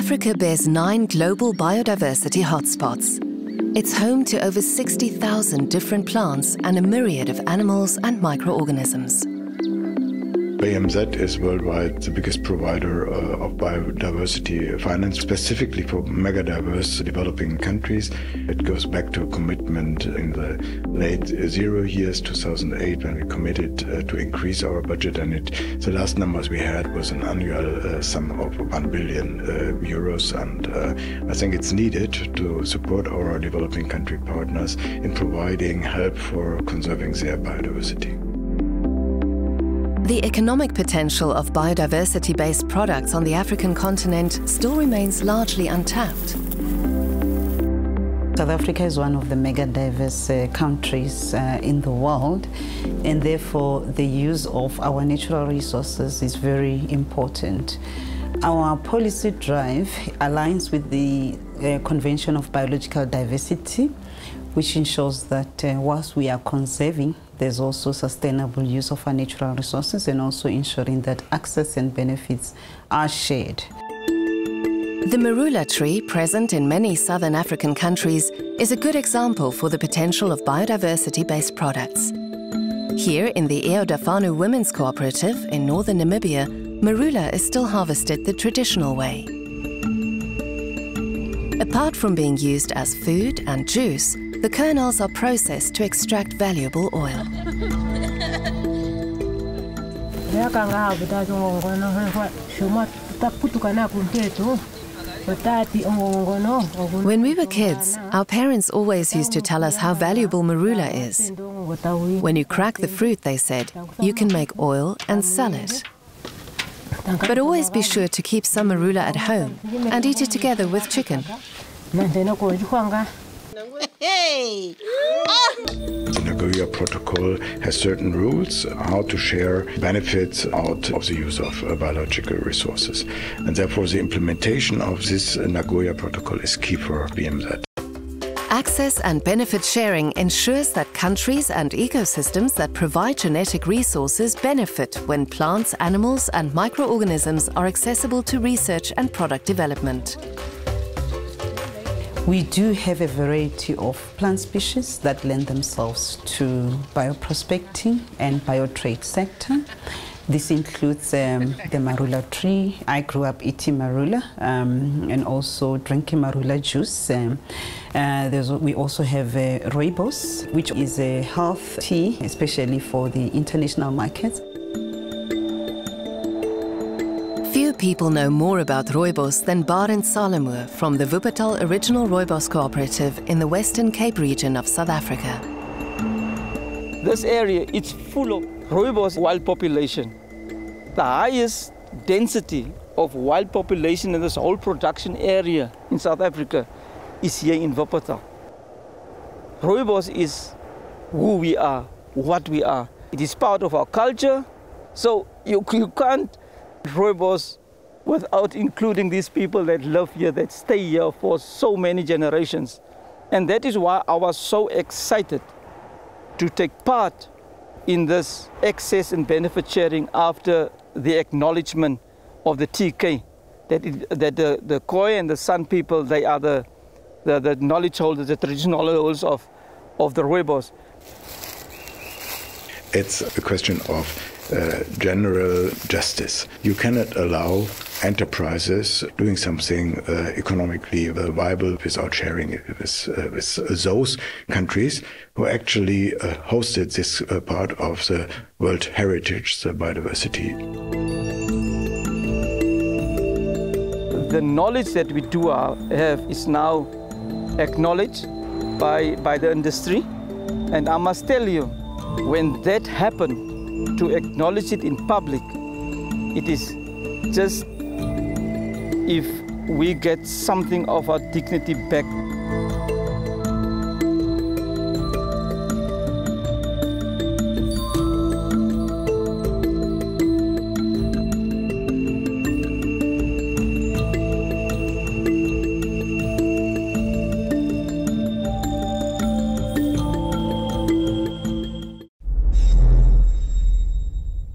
Africa bears 9 global biodiversity hotspots. It's home to over 60,000 different plants and a myriad of animals and microorganisms. BMZ is worldwide the biggest provider of biodiversity finance, specifically for mega-diverse developing countries. It goes back to a commitment in the late 0 years, 2008, when we committed to increase our budget, and the last numbers we had was an annual sum of 1 billion euros, and I think it's needed to support our developing country partners in providing help for conserving their biodiversity. The economic potential of biodiversity-based products on the African continent still remains largely untapped. South Africa is one of the mega-diverse countries in the world, and therefore the use of our natural resources is very important. Our policy drive aligns with the Convention of Biological Diversity, which ensures that whilst we are conserving, there's also sustainable use of our natural resources and also ensuring that access and benefits are shared. The marula tree, present in many southern African countries, is a good example for the potential of biodiversity-based products. Here in the Eodafanu Women's Cooperative in northern Namibia, marula is still harvested the traditional way. Apart from being used as food and juice, the kernels are processed to extract valuable oil. When we were kids, our parents always used to tell us how valuable marula is. When you crack the fruit, they said, you can make oil and sell it. But always be sure to keep some marula at home and eat it together with chicken. The Nagoya Protocol has certain rules how to share benefits out of the use of biological resources. And therefore the implementation of this Nagoya Protocol is key for BMZ. Access and benefit sharing ensures that countries and ecosystems that provide genetic resources benefit when plants, animals and microorganisms are accessible to research and product development. We do have a variety of plant species that lend themselves to bioprospecting and biotrade sector. This includes the marula tree. I grew up eating marula and also drinking marula juice. We also have rooibos, which is a health tea, especially for the international markets. Few people know more about rooibos than Barend Salemur from the Wuppertal Original Rooibos Cooperative in the Western Cape region of South Africa. This area is full of rooibos wild population. The highest density of wild population in this whole production area in South Africa is here in Wuppertal. Rooibos is who we are, what we are. It is part of our culture, so you can't rooibos without including these people that live here, that stay here for so many generations. And that is why I was so excited to take part in this access and benefit sharing after the acknowledgement of the TK, that the Khoi and the San people, they are the knowledge holders, the traditional holders of the rooibos. It's a question of general justice. You cannot allow enterprises doing something economically viable without sharing it with those countries who actually hosted this part of the World Heritage, the biodiversity. The knowledge that we do have is now acknowledged by the industry, and I must tell you, when that happened, to acknowledge it in public, it is just if we get something of our dignity back.